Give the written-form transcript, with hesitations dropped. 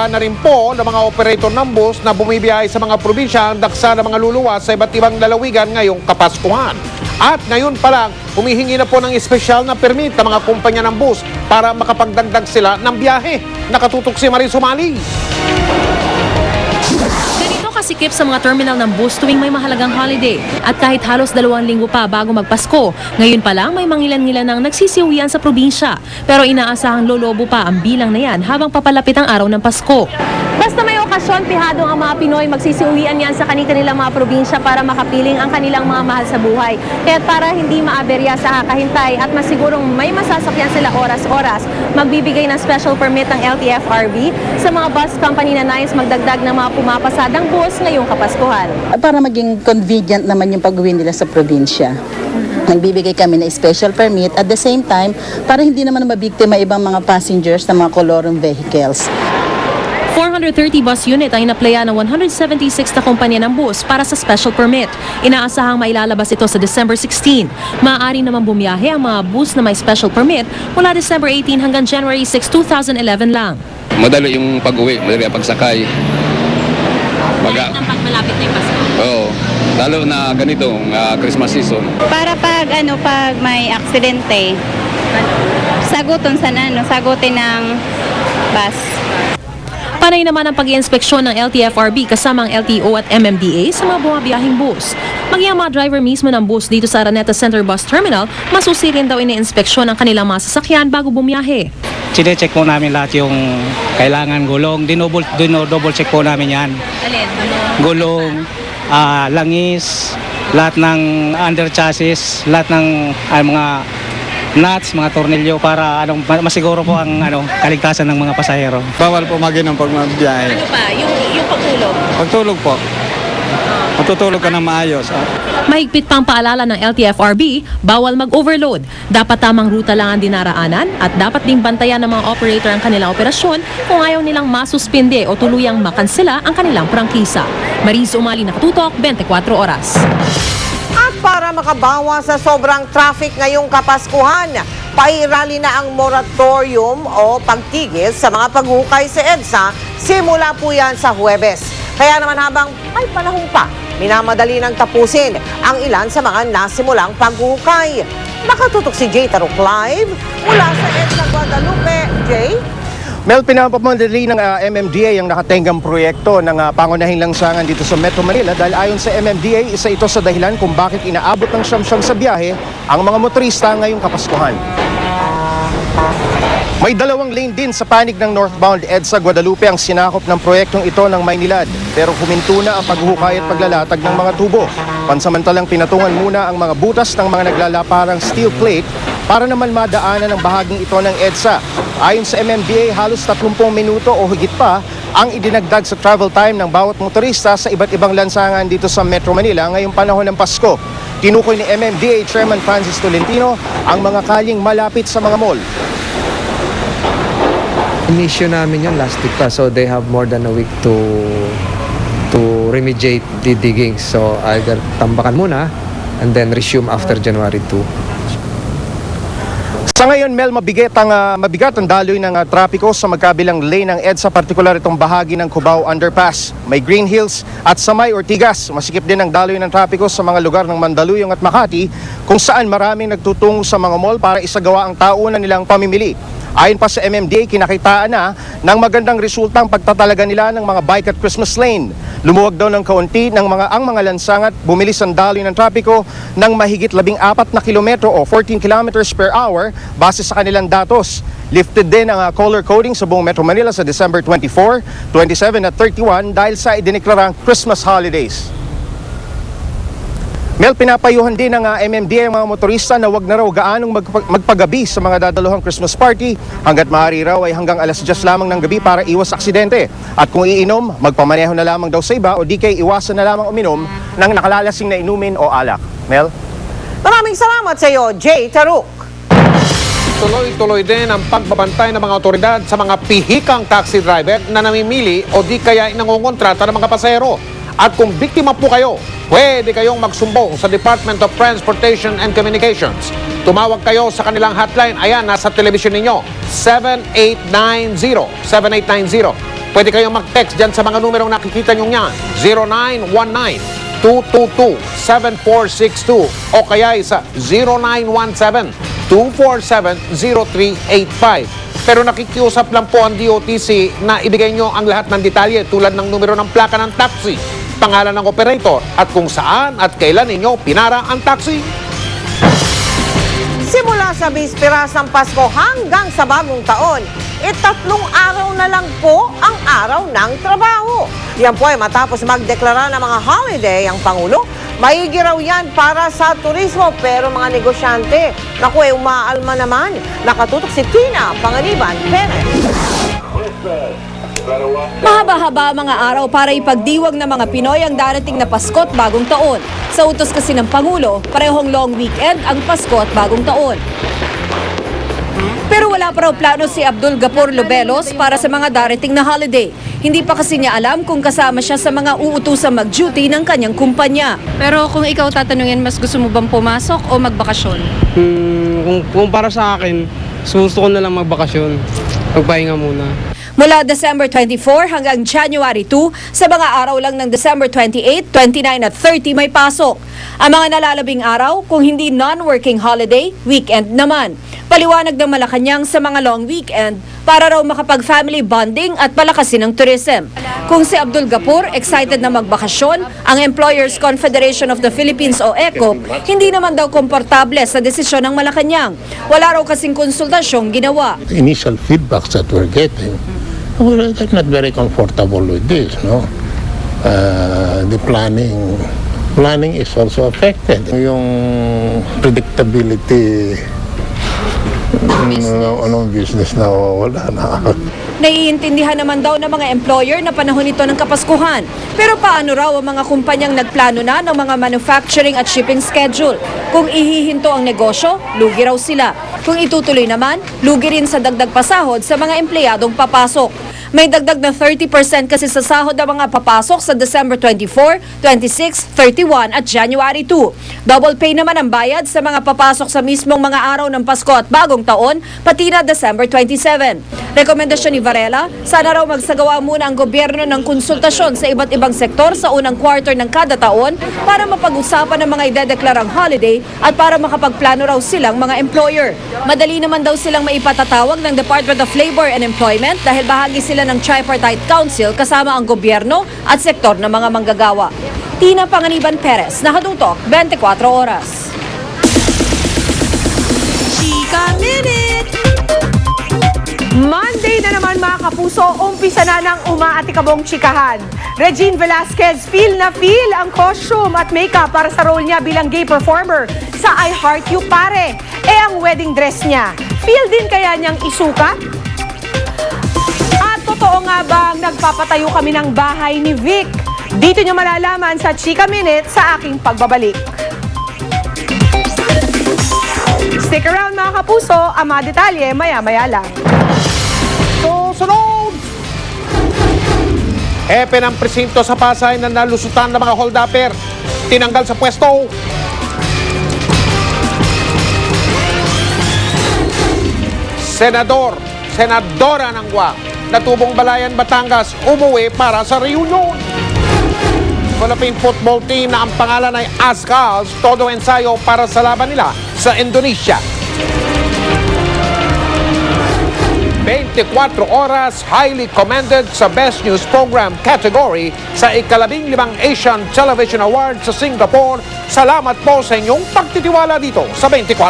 Inihanda na rin po ng mga operator ng bus na bumibiyahe sa mga probinsya ang daksa ng mga luluwas sa iba't ibang lalawigan ngayong Kapaskuhan. At ngayon pa lang, humihingi na po ng espesyal na permit ng mga kumpanya ng bus para makapagdagdag sila ng biyahe. Nakatutok si Marie Sumali. Kasikip sa mga terminal ng bus tuwing may mahalagang holiday. At kahit halos 2 linggo pa bago magpasko, ngayon pa lang may mangilan-ngilan ng nagsisiuwian sa probinsya. Pero inaasahang lolobo pa ang bilang na yan habang papalapit ang araw ng Pasko. Basta may okasyon, pihadong ang mga Pinoy magsisiuwian yan sa kanilang mga probinsya para makapiling ang kanilang mga mahal sa buhay. Kaya para hindi maaberya sa kakahintay at masigurong may masasakyan sila oras-oras, magbibigay ng special permit ang LTFRB sa mga bus company na nais magdagdag ng mga pumapasadang bus ngayong Kapaskuhan. Para maging convenient naman yung pag-uwi nila sa probinsya. Nagbibigay kami ng special permit at the same time para hindi naman mabiktima ibang mga passengers ng mga kolorong vehicles. 430 bus unit ang inaplaya ng 176 na kumpanya ng bus para sa special permit. Inaasahang mailalabas ito sa December 16. Maaari naman bumiyahe ang mga bus na may special permit mula December 18 hanggang January 6, 2011 lang. Madali yung pag-uwi, madali ang pagsakay. Kahit ng pagmalapit na yung Pasko. Oo, lalo na ganitong Christmas season. Para pag may aksidente, sagutin ng bus. Panay naman ang pag-iinspeksyon ng LTFRB kasama ang LTO at MMDA sa mga bumabiyahing bus. Maging ang mga driver mismo ng bus dito sa Araneta Center Bus Terminal, masusirin daw ini-inspeksyon ang kanilang mga sasakyan bago bumiyahe. Sinecheck po namin lahat yung kailangan gulong. Dino-double check po namin yan. Alin? Gulong, langis, lahat ng under chassis, lahat ng mga nuts, mga tornilyo para masiguro po ang kaligtasan ng mga pasahero. Bawal po mag-inom pag magbiyahe. Ano pa? Yung pagtulog? Pagtulog po. Matutulog ka ng maayos. Mahigpit pang paalala ng LTFRB, bawal mag-overload. Dapat tamang ruta lang ang dinaraanan at dapat ding bantayan ng mga operator ang kanilang operasyon kung ayaw nilang masuspinde o tuluyang makansela ang kanilang prangkisa. Marie Sumali, Nakatutok, 24 Oras. At para makabawas sa sobrang traffic ngayong Kapaskuhan, pairali na ang moratorium o pagtigil sa mga paghukay sa EDSA. Simula po yan sa Huwebes. Kaya naman habang may panahon pa, minamadali ng tapusin ang ilan sa mga nasimulang paghukay. Nakatutok si Jay Taruk live mula sa EDSA Guadalupe. Jay? Mel, pinapamadali ng MMDA ang nakatenggang proyekto ng pangunahing lansangan dito sa Metro Manila dahil ayon sa MMDA, isa ito sa dahilan kung bakit inaabot ng siyam-siyam sa biyahe ang mga motorista ngayong Kapaskuhan. May 2 lane din sa panig ng northbound EDSA Guadalupe ang sinakop ng proyektong ito ng Maynilad, pero huminto na ang paghukay at paglalatag ng mga tubo. Pansamantalang pinatungan muna ang mga butas ng mga naglalaparang steel plate para naman madaanan ang bahaging ito ng EDSA. Ayon sa MMDA, halos 30 minuto o higit pa ang idinagdag sa travel time ng bawat motorista sa iba't ibang lansangan dito sa Metro Manila ngayong panahon ng Pasko. Tinukoy ni MMDA Chairman Francis Tolentino ang mga kalyeng malapit sa mga mall. Mission namin yun last week pa, so they have more than a week to remediate the diggings. So either tambakan muna and then resume after January 2. Sa ngayon, Mel, mabigat ang daloy ng trapiko sa magkabilang lane ng EDSA, partikular itong bahagi ng Cubao Underpass. May Green Hills at sa may Ortigas. Masikip din ang daloy ng trapiko sa mga lugar ng Mandaluyong at Makati kung saan maraming nagtutungo sa mga mall para isagawa ang taunan nilang pamimili. Ayon pa sa MMDA, kinakitaan na ng magandang resulta ang pagtatalaga nila ng mga bike at Christmas lane. Lumuwag daw ng kaunti ang mga lansangan at bumilis ang daloy ng trapiko ng mahigit 14 na kilometro o 14 kilometers per hour base sa kanilang datos. Lifted din ang color coding sa buong Metro Manila sa December 24, 27 at 31 dahil sa idineklarang Christmas holidays. Mel, pinapayuhan din ng MMDA ang mga motorista na wag na raw gaanong magpagabi sa mga dadaluhang Christmas party. Hanggat maaari raw ay hanggang alas 10 lamang ng gabi para iwas aksidente. At kung iinom, magpamaneho na lamang daw sa iba o di kay iwasan na lamang uminom ng nakalalasing na inumin o alak. Mel? Maraming salamat sa iyo, Jay Taruk. Tuloy-tuloy din ang pagbabantay ng mga otoridad sa mga pihikang taxi driver na namimili o di kaya nangungontrata ng mga pasahero. At kung biktima po kayo, pwede kayong magsumbong sa Department of Transportation and Communications. Tumawag kayo sa kanilang hotline. Ayan, nasa television ninyo. 7890. Pwede kayong mag-text dyan sa mga numerong nakikita nyo niyan. 0919-222-7462 o kaya sa 0917-247-0385. Pero nakikiusap lang po ang DOTC na ibigay nyo ang lahat ng detalye tulad ng numero ng plaka ng taxi, pangalan ng operator at kung saan at kailan ninyo pinara ang taxi. Simula sa bisperas ng Pasko hanggang sa bagong taon, 3 araw na lang po ang araw ng trabaho. Yan po ay matapos magdeklara ng mga holiday ang Pangulo. Maigi raw yan para sa turismo, pero mga negosyante, naku, umaalma naman. Nakatutok si Tina Panganiban Perez. Mahaba-haba mga araw para ipagdiwag ng mga Pinoy ang darating na Pasko at Bagong Taon. Sa utos kasi ng Pangulo, parehong long weekend ang Pasko at Bagong Taon. Pero wala pa raw plano si Abdul Gapur Lobelos para sa mga darating na holiday. Hindi pa kasi niya alam kung kasama siya sa mga uutusang mag-duty ng kanyang kumpanya. Pero kung ikaw tatanungin, mas gusto mo bang pumasok o magbakasyon? Kung para sa akin, gusto ko na lang magbakasyon. Magpahinga muna. Mula December 24 hanggang January 2, sa mga araw lang ng December 28, 29 at 30 may pasok. Ang mga nalalabing araw, kung hindi non-working holiday, weekend naman. Paliwanag ng Malacanang sa mga long weekend para raw makapag-family bonding at palakasin ang tourism. Kung si Abdul Gapur excited na magbakasyon, ang Employers Confederation of the Philippines o ECOP hindi naman daw komportable sa desisyon ng Malacanang. Wala raw kasing konsultasyong ginawa. The initial feedbacks that we're getting, well, they're not very comfortable with this, no? The planning is also affected. Yung predictability ng business na wala na. Naiintindihan naman daw ng mga employer na panahon ito ng Kapaskuhan. Pero paano raw ang mga kumpanyang nagplano na ng mga manufacturing at shipping schedule? Kung ihihinto ang negosyo, lugi raw sila. Kung itutuloy naman, lugi rin sa dagdag pasahod sa mga empleyadong papasok. May dagdag na 30% kasi sa sahod ng mga papasok sa December 24, 26, 31 at January 2. Double pay naman ang bayad sa mga papasok sa mismong mga araw ng Pasko at Bagong Taon, pati na December 27. Rekomendasyon ni Varela, sana raw magsagawa muna ang gobyerno ng konsultasyon sa iba't ibang sektor sa unang quarter ng kada taon para mapag-usapan ng mga idedeklarang holiday at para makapagplano raw silang mga employer. Madali naman daw silang maipatatawag ng Department of Labor and Employment dahil bahagi sila ng Tripartite Council kasama ang gobyerno at sektor ng mga manggagawa. Tina Panganiban Perez, Nakatutok, 24 Oras. Chika Minute! Monday na naman mga kapuso, umpisa na ng umaatikabong chikahan. Regine Velasquez, feel na feel ang costume at makeup para sa role niya bilang gay performer sa I Heart You Pare. Ang wedding dress niya, feel din kaya niyang isukat? At totoo nga bang nagpapatayo kami ng bahay ni Vic? Dito niyo malalaman sa Chika Minute sa aking pagbabalik. Stick around mga kapuso, ang mga detalye maya-maya lang. Susunod! Hepe ng presinto sa Pasay na nalusutan ng mga hold-upper. Tinanggal sa pwesto. Senadora ng GUA na tubong Balayan, Batangas, umuwi para sa reunion. Philippine football team na ang pangalan ay Azkals, todo ensayo para sa laban nila sa Indonesia. 24 oras, highly commended sa Best News Program category sa ika-15 Asian Television Awards sa Singapore. Salamat po sa inyong pagtitiwala dito sa 24.